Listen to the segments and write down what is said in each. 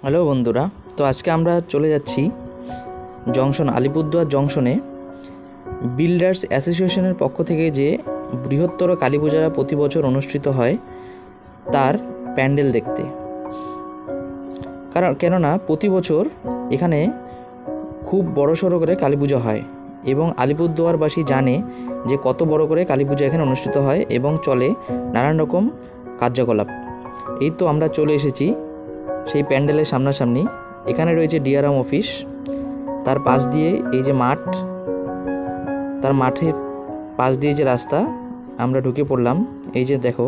Hello বন্ধুরা, তো আজকে আমরা চলে যাচ্ছি জংশন আলিপুরদুয়ার জংশনে বিল্ডার্স অ্যাসোসিয়েশনের পক্ষ থেকে যে বৃহত্তর কালী পূজা প্রতি বছর অনুষ্ঠিত হয় তার প্যান্ডেল দেখতে। কেননা প্রতি বছর এখানে খুব বড়সড় করে কালী পূজা হয় এবং আলিপুরদুয়ারবাসী জানে যে কত বড় করে কালী পূজা এখানে অনুষ্ঠিত হয় এবং চলে নানান রকম কার্যকলাপ। এই তো আমরা চলে এসেছি সেই প্যান্ডেলের সামনাসামনি। এখানে রয়েছে ডিআরএম অফিস, তার পাশ দিয়ে এই যে মাঠ, তার মাঠের পাশ দিয়ে যে রাস্তা আমরা ঢুকে পড়লাম। এই যে দেখো,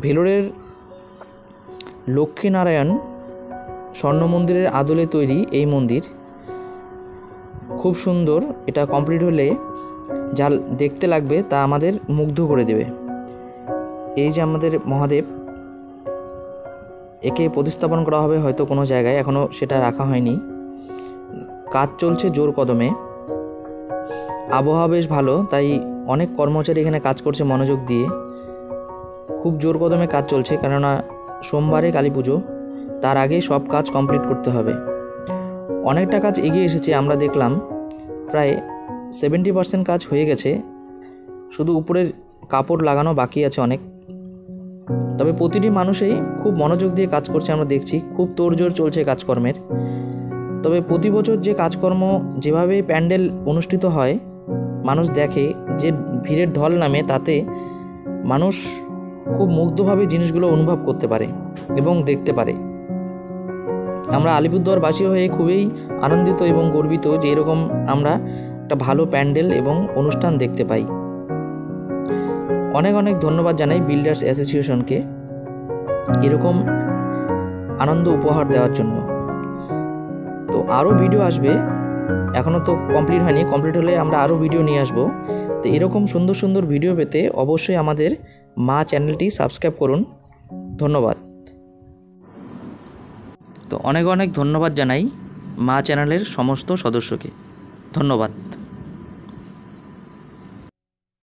ভেলোরের লক্ষ্মীনারায়ণ স্বর্ণ মন্দিরের আদলে তৈরি এই মন্দির খুব সুন্দর। এটা কমপ্লিট হলে যা দেখতে লাগবে তা আমাদের মুগ্ধ করে দেবে। এই যে আমাদের মহাদেব, একে প্রতিস্থাপন করা হবে হয়তো কোনো জায়গায়, এখনও সেটা রাখা হয়নি। কাজ চলছে জোর কদমে, আবহাওয়া বেশ ভালো, তাই অনেক কর্মচারী এখানে কাজ করছে মনোযোগ দিয়ে। খুব জোর কদমে কাজ চলছে, কেননা সোমবারে কালী পুজো, তার আগে সব কাজ কমপ্লিট করতে হবে। অনেকটা কাজ এগিয়ে এসেছে, আমরা দেখলাম প্রায় 70% কাজ হয়ে গেছে, শুধু উপরের কাপড় লাগানো বাকি আছে অনেক। তবে প্রতিটি মানুষই খুব মনোযোগ দিয়ে কাজ করছে, আমরা দেখছি খুব তোড়জোড় চলছে কাজকর্মের। তবে প্রতি বছর যে কাজকর্ম যেভাবে প্যান্ডেল অনুষ্ঠিত হয়, মানুষ দেখে যে ভিড়ের ঢল নামে, তাতে মানুষ খুব মুগ্ধভাবে জিনিসগুলো অনুভব করতে পারে এবং দেখতে পারে। আমরা আলিপুরদুয়ারবাসী হয়ে খুবই আনন্দিত এবং গর্বিত যে এরকম আমরা একটা ভালো প্যান্ডেল এবং অনুষ্ঠান দেখতে পাই। অনেক অনেক ধন্যবাদ জানাই বিল্ডার্স অ্যাসোসিয়েশনকে এরকম আনন্দ উপহার দেওয়ার জন্য। তো আরও ভিডিও আসবে, এখনও তো কমপ্লিট হয়নি, কমপ্লিট হলে আমরা আরও ভিডিও নিয়ে আসবো। তো এরকম সুন্দর সুন্দর ভিডিও পেতে অবশ্যই আমাদের মা চ্যানেলটি সাবস্ক্রাইব করুন। ধন্যবাদ। তো অনেক অনেক ধন্যবাদ জানাই মা চ্যানেলের সমস্ত সদস্যকে। ধন্যবাদ।